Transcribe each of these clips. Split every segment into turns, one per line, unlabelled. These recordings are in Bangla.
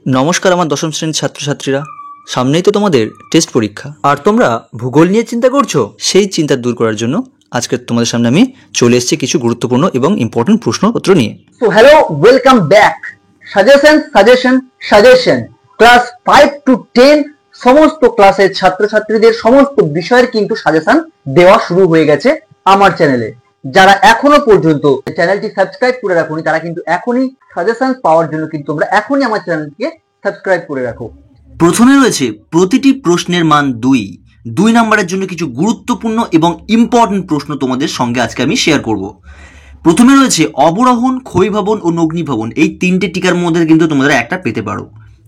নমস্কার আমার দশম শ্রেণীর ছাত্রছাত্রীরা, সামনেই তো তোমাদের টেস্ট পরীক্ষা। আর তোমরা ভূগোল নিয়ে চিন্তা করছো, সেই চিন্তা দূর করার জন্য আজকে তোমাদের সামনে আমি চলে এসেছি কিছু গুরুত্বপূর্ণ এবং ইম্পর্টেন্ট প্রশ্নপত্র নিয়ে।
So hello, welcome back. Suggestion class 5 to 10 সমস্ত ক্লাসের ছাত্রছাত্রীদের সমস্ত বিষয়ের কিন্তু সাজেশন দেওয়া শুরু হয়ে গেছে আমার চ্যানেলে। যারা এখনো পর্যন্ত চ্যানেলটি সাবস্ক্রাইব করে রাখোনি তারা কিন্তু এখনই সাজেশন পাওয়ার জন্য কিন্তু তোমরা এখনই আমার চ্যানেলটিকে সাবস্ক্রাইব করে রাখো।
প্রথমে রয়েছে প্রতিটি প্রশ্নের মান 2 নম্বরের জন্য কিছু গুরুত্বপূর্ণ এবং ইম্পর্টেন্ট প্রশ্ন তোমাদের সঙ্গে আজকে আমি শেয়ার করব। প্রথমে রয়েছে অবরোহণ, ক্ষয়ীভবন ও নগ্নীভবন, এই তিনটে টিকার মধ্যে কিন্তু তোমরা একটা পেতে পারো,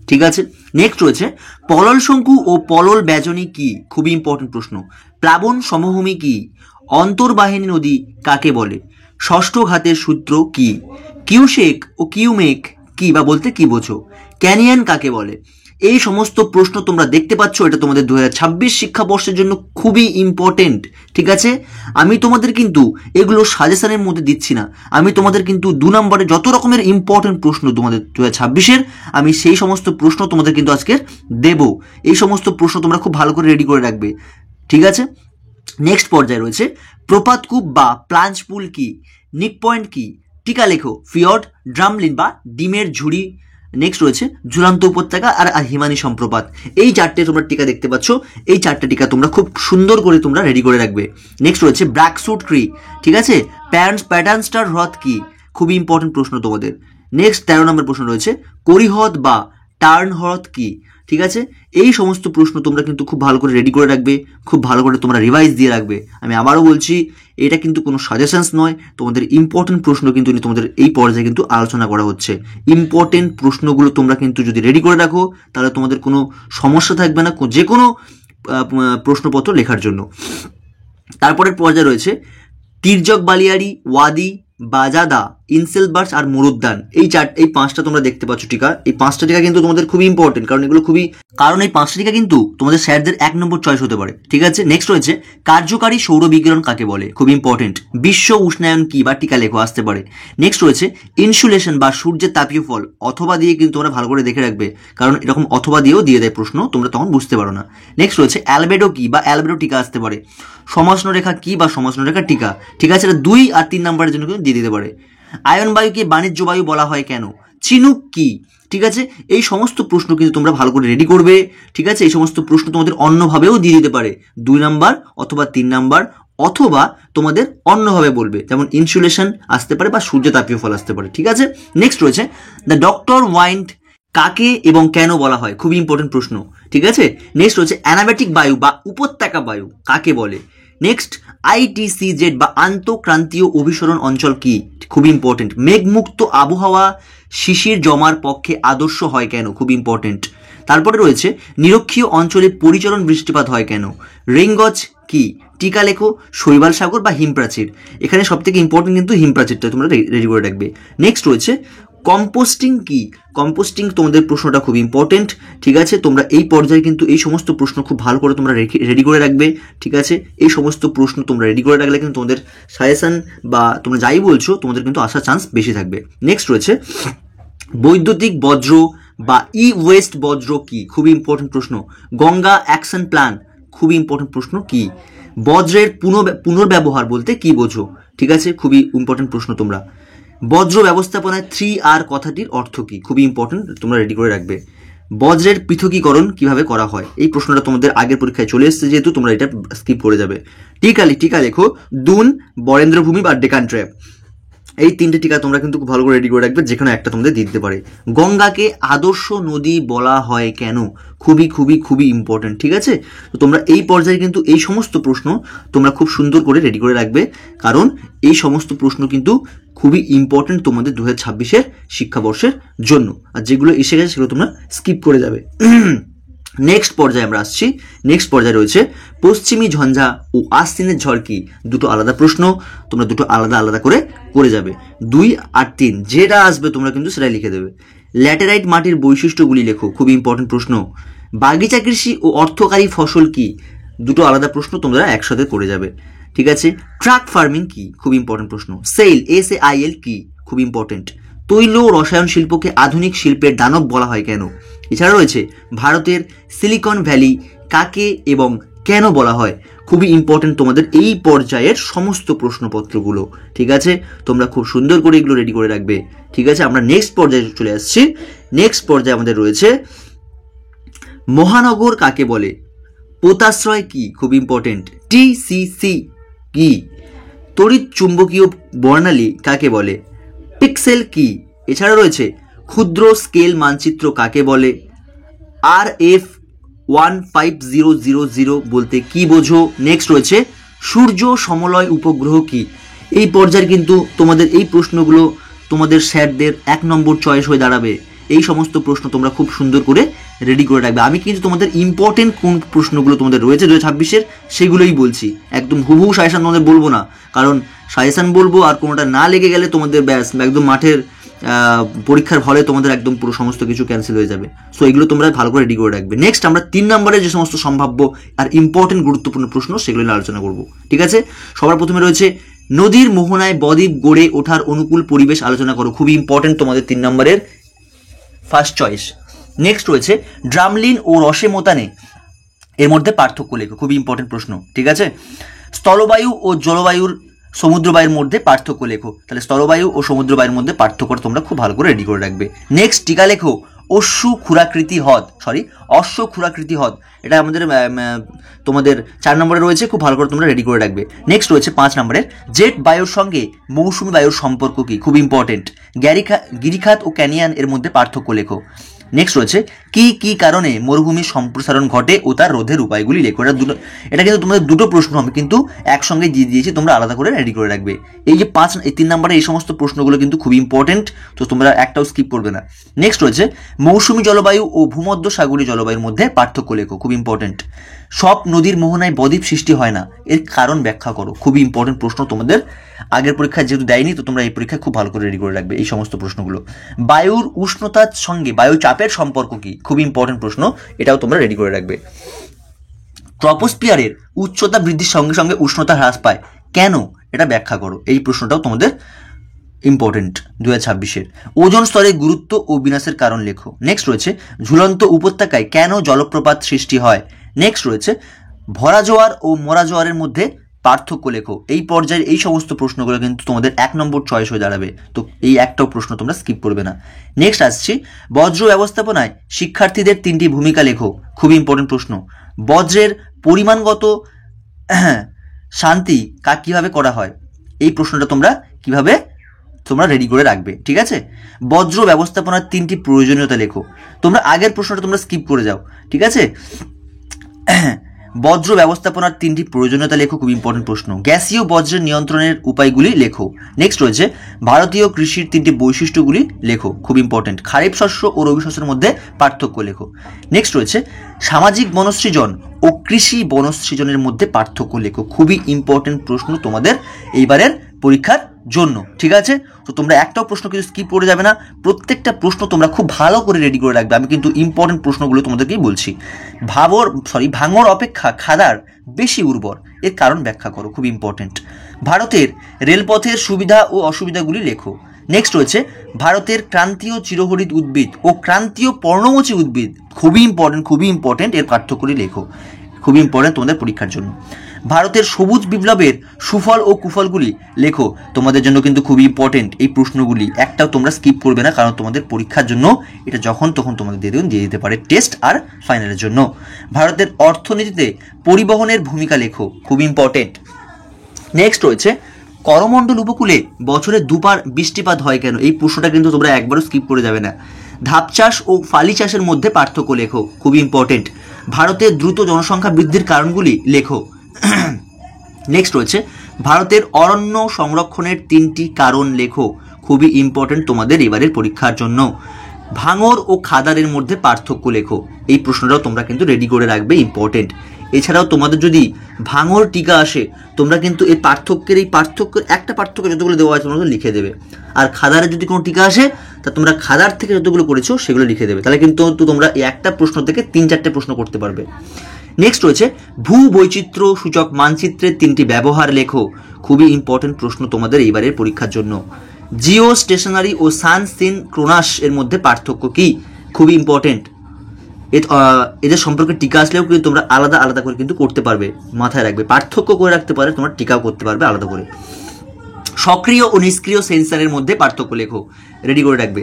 ঠিক আছে। নেক্সট রয়েছে পলল শঙ্কু ও পলল ব্যজনী কি, খুবই ইম্পর্টেন্ট প্রশ্ন। প্লাবন সমভূমি কি, অন্তর্বাহিনী নদী কাকে বলে, ষষ্ঠ ঘাতের সূত্র কি, কিউসেক ও কিউমেক কি বা বলতে কি বোঝো, ক্যানিয়ন কাকে বলে। এই সমস্ত প্রশ্ন তোমরা দেখতে পাচ্ছ, এটা তোমাদের 2026 শিক্ষাবর্ষের জন্য খুবই ইম্পর্টেন্ট, ঠিক আছে। আমি তোমাদের কিন্তু এগুলো সাজেশনের মধ্যে দিচ্ছি না, আমি তোমাদের কিন্তু 2 নম্বরে যত রকমের ইম্পর্টেন্ট প্রশ্ন তোমাদের 2026-এর, আমি সেই সমস্ত প্রশ্ন তোমাদের কিন্তু আজকে দেব। এই সমস্ত প্রশ্ন তোমরা খুব ভালো করে রেডি করে রাখবে, ঠিক আছে। নেক্সট পর্যায়ে রয়েছে প্রপাতকূপ বা প্লাঞ্চ পুল কি, নিক পয়েন্ট কি, টিকা লেখো, ফিয়র্ড, ড্রামলিন বা ডিমের ঝুড়ি। নেক্সট রয়েছে ঝুলন্ত উপত্যকা আর হিমানি সম্প্রপাত। এই চারটে তোমরা টিকা দেখতে পাচ্ছ, এই চারটে টিকা তোমরা খুব সুন্দর করে তোমরা রেডি করে রাখবে। নেক্সট রয়েছে ব্র্যাকস্যুট ট্রি, ঠিক আছে। প্যাটার্ন স্টার হ্রদ কি, খুবই ইম্পর্টেন্ট প্রশ্ন তোমাদের। নেক্সট 13 নম্বর প্রশ্ন রয়েছে করিহ্রদ বা টার্ন হ্রদ কি, ঠিক আছে। এই সমস্ত প্রশ্ন তোমরা কিন্তু খুব ভালো করে রেডি করে রাখবে, খুব ভালো করে তোমরা রিভাইজ দিয়ে রাখবে। আমি আবারও বলছি, এটা কিন্তু কোনো সাজেশনস নয়, তোমাদের ইম্পর্টেন্ট প্রশ্ন কিন্তু তোমাদের এই পর্যায়ে কিন্তু আলোচনা করা হচ্ছে। ইম্পর্টেন্ট প্রশ্নগুলো তোমরা কিন্তু যদি রেডি করে রাখো তাহলে তোমাদের কোনো সমস্যা থাকবে না যে কোনো প্রশ্নপত্র লেখার জন্য। তারপরের পর্যায়ে রয়েছে তির্যক বালিয়াড়ি, ওয়াদি, বাজাদা, ইনসেলবার্স আর মরুদ্যান। এই 5টা তোমরা দেখতে পাচ্ছ টিকা। এই 5টা টিকা কিন্তু তোমাদের খুবই ইম্পর্টেন্ট, কারণ এই 5টা টিকা কিন্তু তোমাদের স্যারদের 1 নম্বর চয়েস হতে পারে, ঠিক আছে। নেক্সট রয়েছে কার্যকারী সৌরবিকিরণ কাকে বলে, খুবই ইম্পর্টেন্ট। বিশ্ব উষ্ণায়ন কি বা টিকা লেখো, আসতে পারে। নেক্সট রয়েছে ইনসুলেশন বা সূর্যের তাপীয় ফল, অথবা দিয়ে কিন্তু তোমরা ভালো করে দেখে রাখবে, কারণ এরকম অথবা দিয়েও দিয়ে দেয় প্রশ্ন, তোমরা তখন বুঝতে পারো না। নেক্সট রয়েছে অ্যালবেডো কি বা অ্যালবেডো টিকা আসতে পারে। সমষ্ণরেখা কি বা সমষ্ণরেখা টিকা, ঠিক আছে। এটা 2 আর 3 নম্বরের জন্য কিন্তু দিয়ে দিতে পারে। আয়ন বায়ুকে বাণিজ্য বায়ু বলা হয় কেন, চিনুক কি, ঠিক আছে। এই সমস্ত প্রশ্ন কিন্তু তোমরা ভালো করে রেডি করবে, ঠিক আছে। এই সমস্ত প্রশ্ন তোমাদের অন্যভাবেও দিয়ে দিতে পারে, 2 নাম্বার অথবা 3 নাম্বার, অথবা তোমাদের অন্যভাবে বলবে, যেমন ইনসুলেশন আসতে পারে বা সূর্য তাপীয় ফল আসতে পারে, ঠিক আছে। নেক্সট রয়েছে দ্য ডক্টর ওয়াইন্ড কাকে এবং কেন বলা হয়, খুবই ইম্পর্টেন্ট প্রশ্ন, ঠিক আছে। নেক্সট রয়েছে অ্যানাবেটিক বায়ু বা উপত্যকা বায়ু কাকে বলে। নেক্সট ITCZ বা আন্তঃক্রান্তীয় অভিসরণ অঞ্চল কি, খুবই ইম্পর্টেন্ট। মেঘমুক্ত আবহাওয়া শিশির জমার পক্ষে আদর্শ হয় কেন, খুব ইম্পর্টেন্ট। তারপরে রয়েছে নিরক্ষীয় অঞ্চলে পরিচলন বৃষ্টিপাত হয় কেন, রেইনগজ কি, টিকা লেখো, শৈবাল সাগর বা হিমপ্রাচীর। এখানে সব থেকে ইম্পর্টেন্ট কিন্তু হিমপ্রাচীরটা তোমরা রেডি করে রাখবে। নেক্সট রয়েছে কম্পোস্টিং কি, কম্পোস্টিং তোমাদের প্রশ্নটা খুব ইম্পর্টেন্ট, ঠিক আছে। তোমরা এই পর্যায়ে কিন্তু এই সমস্ত প্রশ্ন খুব ভালো করে তোমরা রেডি করে রাখবে, ঠিক আছে। এই সমস্ত প্রশ্ন তোমরা রেডি করে রাখলে কিন্তু তোমাদের সাজেশন বা তোমরা যাই বলছো তোমাদের কিন্তু আসার চান্স বেশি থাকবে। নেক্সট রয়েছে বৈদ্যুতিক বজ্র বা ওয়েস্ট বজ্র কি, খুবই ইম্পর্টেন্ট প্রশ্ন। গঙ্গা অ্যাকশন প্ল্যান, খুবই ইম্পর্টেন্ট প্রশ্ন কি। বজ্রের পুনর্ব্যবহার বলতে কি বোঝো, ঠিক আছে, খুবই ইম্পর্টেন্ট প্রশ্ন। তোমরা বজ্র ব্যবস্থাপনায় 3R কথাটির অর্থ কি, খুবই ইম্পর্টেন্ট, তোমরা রেডি করে রাখবে। বজ্রের পৃথকীকরণ কিভাবে করা হয়, এই প্রশ্নটা তোমাদের আগের পরীক্ষায় চলে এসেছে, যেহেতু তোমরা এটা স্কিপ করে যাবে। টিকা লেখো, দুন, বরেন্দ্রভূমি বা ডেকান ট্র্যাপ। এই 3টে টিকা তোমরা কিন্তু খুব ভালো করে রেডি করে রাখবে, যেখানে একটা তোমাদের দিয়ে দিতে পারে। গঙ্গাকে আদর্শ নদী বলা হয় কেন, খুবই খুবই খুবই ইম্পর্টেন্ট, ঠিক আছে। তো তোমরা এই পর্যায়ে কিন্তু এই সমস্ত প্রশ্ন তোমরা খুব সুন্দর করে রেডি করে রাখবে, কারণ এই সমস্ত প্রশ্ন কিন্তু খুবই ইম্পর্টেন্ট তোমাদের 2026-এর শিক্ষাবর্ষের জন্য। আর যেগুলো এসে গেছে সেগুলো তোমরা স্কিপ করে যাবে। নেক্সট পর্যায়ে আমরা আসছি। নেক্সট পর্যায়ে রয়েছে পশ্চিমী ঝঞ্ঝা ও আশ্বিনের ঝড় কি, দুটো আলাদা প্রশ্ন, তোমরা দুটো আলাদা আলাদা করে যাবে। 2 আর 3 যেটা আসবে তোমরা কিন্তু সেটাই লিখে দেবে। ল্যাটেরাইট মাটির বৈশিষ্ট্যগুলি লেখো, খুবই ইম্পর্টেন্ট প্রশ্ন। বাগিচা কৃষি ও অর্থকারী ফসল কি, দুটো আলাদা প্রশ্ন তোমরা একসাথে করে যাবে, ঠিক আছে। ট্রাক ফার্মিং কি, খুব ইম্পর্টেন্ট প্রশ্ন। SAIL কি, খুব ইম্পর্টেন্ট। তৈল রসায়ন শিল্পকে আধুনিক শিল্পের দানব বলা হয় কেন? এছাড়া রয়েছে ভারতের সিলিকন ভ্যালি কাকে এবং কেন বলা হয়? খুবই ইম্পর্টেন্ট তোমাদের এই পর্যায়ের সমস্ত প্রশ্নপত্রগুলো, ঠিক আছে? তোমরা খুব সুন্দর করে এগুলো রেডি করে রাখবে, ঠিক আছে? আমরা নেক্সট পর্যায়ে চলে আসছি। নেক্সট পর্যায়ে আমাদের রয়েছে মহানগর কাকে বলে? পোতাশ্রয় কি? খুব ইম্পর্টেন্ট। টিসিসি কি? তড়িৎ চুম্বকীয় বর্ণালী কাকে বলে? পিক্সেল কি? এছাড়া রয়েছে ক্ষুদ্র স্কেল মানচিত্র কাকে বলে? RF 15000 বলতে কি বোঝো? নেক্সট রয়েছে সূর্য সমলয় উপগ্রহ কি? এই পর্যায়ে কিন্তু তোমাদের এই প্রশ্নগুলো তোমাদের স্যারদের 1 নম্বর চয়েস হয়ে দাঁড়াবে। এই সমস্ত প্রশ্ন তোমরা খুব সুন্দর করে রেডি করে রাখবে। আমি কিন্তু তোমাদের ইম্পর্টেন্ট কোন প্রশ্নগুলো তোমাদের রয়েছে 2026-এর সেগুলোই বলছি, একদম হুবহু সাজেশন তোমাদের বলবো না, কারণ সাজেশন বলবো আর কোনোটা না লেগে গেলে তোমাদের ব্যাস একদম মাঠের পরীক্ষার হলে তোমাদের একদম পুরো সমস্ত কিছু ক্যান্সেল হয়ে যাবে। সো এগুলো তোমরা ভালো করে রেডি করে রাখবে। নেক্সট আমরা 3 নম্বরের যে সমস্ত সম্ভাব্য আর ইম্পর্টেন্ট গুরুত্বপূর্ণ প্রশ্ন সেগুলো নিয়ে আলোচনা করব, ঠিক আছে? সবার প্রথমে রয়েছে নদীর মোহনায় বদ্বীপ গড়ে ওঠার অনুকূল পরিবেশ আলোচনা করো। খুবই ইম্পর্টেন্ট তোমাদের 3 নম্বরের ফার্স্ট চয়েস। নেক্সট রয়েছে ড্রামলিন ও রসে মোতানে এর মধ্যে পার্থক্য লেখো। খুবই ইম্পর্টেন্ট প্রশ্ন, ঠিক আছে? স্থলবায়ু ও জলবায়ুর সমুদ্রবায়ুর মধ্যে পার্থক্য লেখো। তাহলে স্থলবায়ু ও সমুদ্রবায়ুর মধ্যে পার্থক্যটা তোমরা খুব ভালো করে রেডি করে রাখবে। নেক্সট টিকা লেখো অশ্ব ক্ষুরাকৃতি হ্রদ। এটা আমাদের তোমাদের 4 নম্বরে রয়েছে, খুব ভালো করে তোমরা রেডি করে রাখবে। নেক্সট রয়েছে 5 নম্বরের জেট বায়ুর সঙ্গে মৌসুমী বায়ুর সম্পর্ক কি? খুব ইম্পর্টেন্ট। গিরিখাত ও ক্যানিয়ন এর মধ্যে পার্থক্য লেখো। নেক্সট রয়েছে কি কারণে মরুভূমির সম্প্রসারণ ঘটে ও তার রোধের উপায়গুলি লেখো। এটা কিন্তু তোমাদের দুটো প্রশ্ন আমি কিন্তু একসঙ্গে দিয়ে দিয়েছি, তোমরা আলাদা করে রেডি করে রাখবে। এই যে 3 নম্বরে এই সমস্ত প্রশ্নগুলো কিন্তু খুব ইম্পর্টেন্ট, তো তোমরা একটাও স্কিপ করবে না। নেক্সট রয়েছে মৌসুমী জলবায়ু ও ভূমধ্য সাগরীয় জলবায়ুর মধ্যে পার্থক্য লেখো। খুব ইম্পর্টেন্ট। সব নদীর মোহনায় বদ্বীপ সৃষ্টি হয় না, এর কারণ ব্যাখ্যা করো। খুবই ইম্পর্টেন্ট প্রশ্ন, তোমাদের আগের পরীক্ষায় যেহেতু দেয়নি তো তোমরা এই পরীক্ষায় খুব ভালো করে রেডি করে রাখবে এই সমস্ত প্রশ্নগুলো। বায়ুর উষ্ণতার সঙ্গে বায়ু চাপের সম্পর্ক কি? খুব ইম্পর্টেন্ট প্রশ্ন, এটাও তোমরা রেডি করে রাখবে। ট্রপোস্ফিয়ারের উচ্চতা বৃদ্ধির সঙ্গে সঙ্গে উষ্ণতা হ্রাস পায় কেন? এটা ব্যাখ্যা করো। এই প্রশ্নটাও তোমাদের ইম্পর্টেন্ট 2026-এর। ওজোন স্তরের গুরুত্ব ও বিনাশের কারণ লেখো। নেক্সট রয়েছে ঝুলন্ত উপত্যকায় কেন জলপ্রপাত সৃষ্টি হয়? নেক্সট রয়েছে ভরা জোয়ার ও মরা জোয়ারের মধ্যে পার্থক্য লেখো। এই পর্যায়ের এই সমস্ত প্রশ্নগুলো কিন্তু তোমাদের 1 নম্বর চয়েস হয়ে দাঁড়াবে, তো এই একটাও প্রশ্ন তোমরা স্কিপ করবে না। নেক্সট আসছি বজ্র ব্যবস্থাপনায় শিক্ষার্থীদের 3টি ভূমিকা লেখো। খুবই ইম্পর্টেন্ট প্রশ্ন। বজ্রের পরিমাণগত শান্তি কিভাবে করা হয়? এই প্রশ্নটা তোমরা রেডি করে রাখবে, ঠিক আছে? বজ্র ব্যবস্থাপনার 3টি প্রয়োজনীয়তা লেখো। তোমরা আগের প্রশ্নটা তোমরা স্কিপ করে যাও, ঠিক আছে? বজ্র ব্যবস্থাপনার 3টি প্রয়োজনীয়তা লেখো। খুব ইম্পর্টেন্ট প্রশ্ন। গ্যাসীয় বজ্রের নিয়ন্ত্রণের উপায়গুলি লেখো। নেক্সট রয়েছে ভারতীয় কৃষির 3টি বৈশিষ্ট্যগুলি লেখো। খুব ইম্পর্টেন্ট। খারিফ শস্য ও রবি শস্যের মধ্যে পার্থক্য লেখো। নেক্সট রয়েছে সামাজিক বনসৃজন ও কৃষি বনসৃজনের মধ্যে পার্থক্য লেখো। খুবই ইম্পর্টেন্ট প্রশ্ন তোমাদের এইবারের পরীক্ষার জন্য, ঠিক আছে? তো তোমরা একটাও প্রশ্ন কিন্তু স্কিপ করে যাবে না, প্রত্যেকটা প্রশ্ন তোমরা খুব ভালো করে রেডি করে রাখবে। আমি কিন্তু ইম্পর্টেন্ট প্রশ্নগুলো তোমাদেরকেই বলছি। ভাঙর অপেক্ষা খাদার বেশি উর্বর, এর কারণ ব্যাখ্যা করো। খুব ইম্পর্টেন্ট। ভারতের রেলপথের সুবিধা ও অসুবিধাগুলি লেখো। নেক্সট রয়েছে ভারতের ক্রান্তীয় চিরহরিৎ উদ্ভিদ ও ক্রান্তীয় পর্ণমোচী উদ্ভিদ। খুবই ইম্পর্টেন্ট, এর পার্থক্যগুলি লেখো। খুবই ইম্পর্টেন্ট তোমাদের পরীক্ষার জন্য। ভারতের সবুজ বিপ্লবের সুফল ও কুফলগুলি লেখো। তোমাদের জন্য কিন্তু খুবই ইম্পর্টেন্ট এই প্রশ্নগুলি, একটাও তোমরা স্কিপ করবে না, কারণ তোমাদের পরীক্ষার জন্য এটা যখন তখন তোমাদের দিয়ে দিতে পারে টেস্ট আর ফাইনালের জন্য। ভারতের অর্থনীতিতে পরিবহনের ভূমিকা লেখো। খুব ইম্পর্টেন্ট। নেক্সট রয়েছে করমণ্ডল উপকূলে বছরে 2বার বৃষ্টিপাত হয় কেন? এই প্রশ্নটা কিন্তু তোমরা একবারও স্কিপ করে যাবে না। ধাপ চাষ ও ফালি চাষের মধ্যে পার্থক্য লেখো। খুবই ইম্পর্টেন্ট। ভারতের দ্রুত জনসংখ্যা বৃদ্ধির কারণগুলি লেখো। নেক্সট রয়েছে ভারতের অরণ্য সংরক্ষণের 3টি কারণ লেখো। খুবই ইম্পর্টেন্ট তোমাদের এবারের পরীক্ষার জন্য। ভাঙর ও খাদারের মধ্যে পার্থক্য লেখো। এই প্রশ্নটাও তোমরা কিন্তু রেডি করে রাখবে, ইম্পর্টেন্ট। এছাড়াও তোমাদের যদি ভাঙর টিকা আসে তোমরা কিন্তু এই একটা পার্থক্য যতগুলো দেওয়া আছে তোমরা লিখে দেবে, আর খাদারের যদি কোনো টিকা আসে তা তোমরা খাদার থেকে যতগুলো করেছো সেগুলো লিখে দেবে। তাহলে কিন্তু তোমরা এই একটা প্রশ্ন থেকে 3-4টে প্রশ্ন করতে পারবে। নেক্সট রয়েছে ভূ বৈচিত্র্য সূচক মানচিত্রের 3টি ব্যবহার লেখো। খুবই ইম্পর্টেন্ট প্রশ্ন তোমাদের এইবারের পরীক্ষার জন্য। জিও স্টেশনারি ও সান সিনক্রোনাস এর মধ্যে পার্থক্য কি? খুবই ইম্পর্টেন্ট। এদের সম্পর্কে টিকা আসলেও কিন্তু তোমরা আলাদা আলাদা করে কিন্তু করতে পারবে, মাথায় রাখবে, পার্থক্য করে রাখতে পারে, তোমরা টিকাও করতে পারবে আলাদা করে। সক্রিয় ও নিষ্ক্রিয় সেন্সারের মধ্যে পার্থক্য লেখো, রেডি করে রাখবে।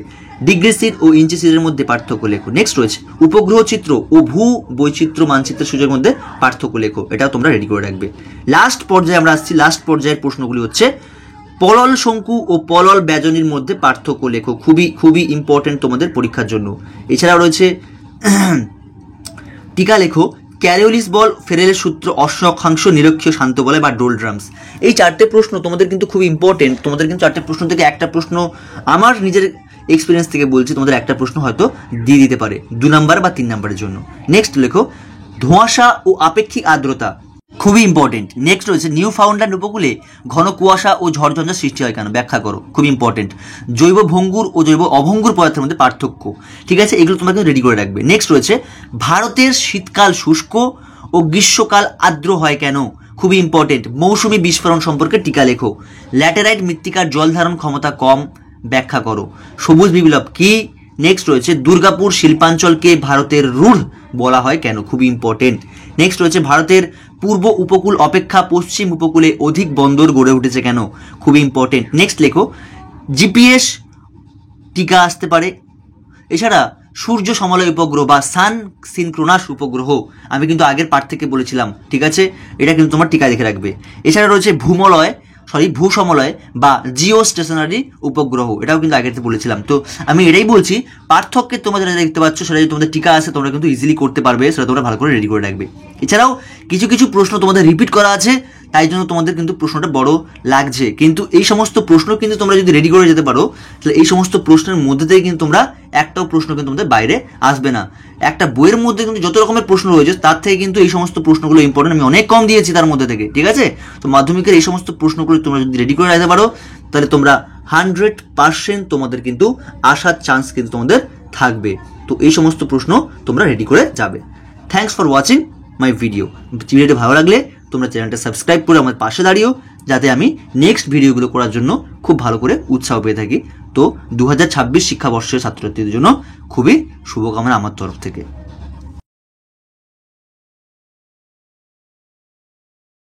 ডিগ্রি সিড ও ইঞ্চি সিডের মধ্যে পার্থক্য লেখো। নেক্সট রয়েছে উপগ্রহ চিত্র ও ভূ বৈচিত্র্য মানচিত্রের সূচকের মধ্যে পার্থক্য লেখো, এটাও তোমরা রেডি করে রাখবে। লাস্ট পর্যায়ে আমরা আসছি, লাস্ট পর্যায়ের প্রশ্নগুলি হচ্ছে পলল শঙ্কু ও পলল ব্যজনীর মধ্যে পার্থক্য লেখো, খুবই খুবই ইম্পর্টেন্ট তোমাদের পরীক্ষার জন্য। এছাড়াও রয়েছে টিকা লেখো ক্যারিওলিস বল, ফেরেলের সূত্র, অশ্ব অক্ষাংশ, নিরক্ষীয় শান্ত বলয় বা ডোল ড্রামস। এই চারটে প্রশ্ন তোমাদের কিন্তু খুব ইম্পর্টেন্ট। তোমাদের কিন্তু চারটে প্রশ্ন থেকে একটা প্রশ্ন, আমার নিজের এক্সপিরিয়েন্স থেকে বলছি, তোমাদের একটা প্রশ্ন হয়তো দিয়ে দিতে পারে 2 নাম্বার বা 3 নাম্বারের জন্য। নেক্সট লেখো ধোঁয়াশা ও আপেক্ষিক আর্দ্রতা, খুবই ইম্পর্টেন্ট। নেক্সট রয়েছে নিউ ফাউন্ডল্যান্ড উপকূলে ঘন কুয়াশা ও ঝড়ঝঞ্ঝা সৃষ্টি হয় কেন, ব্যাখ্যা করো, খুব ইম্পর্টেন্ট। জৈব ভঙ্গুর ও জৈব অভঙ্গুর পদার্থের মধ্যে পার্থক্য, ঠিক আছে, এগুলো তোমরা কিন্তু রেডি করে রাখবে। নেক্সট রয়েছে ভারতের শীতকাল শুষ্ক ও গ্রীষ্মকাল আর্দ্র হয় কেন, খুবই ইম্পর্টেন্ট। মৌসুমী বিস্ফোরণ সম্পর্কে টিকা লেখো। ল্যাটেরাইট মৃত্তিকার জল ধারণ ক্ষমতা কম, ব্যাখ্যা করো। সবুজ বিপ্লব কি? নেক্সট রয়েছে দুর্গাপুর শিল্পাঞ্চলকে ভারতের রুড় বলা হয় কেন, খুবই ইম্পর্টেন্ট। নেক্সট রয়েছে ভারতের পূর্ব উপকূল অপেক্ষা পশ্চিম উপকূলে অধিক বন্দর গড়ে উঠেছে কেন, খুবই ইম্পর্টেন্ট। নেক্সট লেখো জিপিএস টিকা আসতে পারে। এছাড়া সূর্য সমলয় উপগ্রহ বা সান সিনক্রোনাস উপগ্রহ, আমি কিন্তু আগের পার্ট থেকে বলেছিলাম, ঠিক আছে, এটা কিন্তু তোমার টিকা দেখে রাখবে। এছাড়া রয়েছে ভূসমলয় বা জিও স্টেশনারি উপগ্রহ, এটাও কিন্তু আগে থেকে বলেছিলাম। তো আমি এটাই বলছি, পার্থক্যে তোমরা যেটা দেখতে পাচ্ছ সেটা যদি তোমাদের টিকা আছে তোমরা কিন্তু ইজিলি করতে পারবে, সেটা তোমরা ভালো করে রেডি করে রাখবে। এছাড়াও কিছু কিছু প্রশ্ন তোমাদের রিপিট করা আছে, তাই জন্য তোমাদের কিন্তু প্রশ্নটা বড় লাগছে, কিন্তু এই সমস্ত প্রশ্ন কিন্তু তোমরা যদি রেডি করে যেতে পারো তাহলে এই সমস্ত প্রশ্নের মধ্যে থেকে কিন্তু তোমরা একটাও প্রশ্ন কিন্তু তোমাদের বাইরে আসবে না। একটা বইয়ের মধ্যে কিন্তু যত রকমের প্রশ্ন রয়েছে তার থেকে কিন্তু এই সমস্ত প্রশ্নগুলো ইম্পর্টেন্ট, আমি অনেক কম দিয়েছি তার মধ্যে থেকে, ঠিক আছে। তো মাধ্যমিকের এই সমস্ত প্রশ্নগুলো তোমরা যদি রেডি করে রাখতে পারো তাহলে তোমরা 100% তোমাদের কিন্তু আসার চান্স কিন্তু তোমাদের থাকবে। তো এই সমস্ত প্রশ্ন তোমরা রেডি করে যাবে। থ্যাঙ্কস ফর ওয়াচিং মাই ভিডিওটি ভালো লাগলে তোমরা চ্যানেলটা সাবস্ক্রাইব করে আমার পাশে দাঁড়িয়েও, যাতে আমি নেক্সট ভিডিওগুলো করার জন্য খুব ভালো করে উৎসাহ পেয়ে থাকি। তো 2026 শিক্ষাবর্ষের ছাত্রছাত্রীদের জন্য খুবই শুভকামনা আমার তরফ থেকে।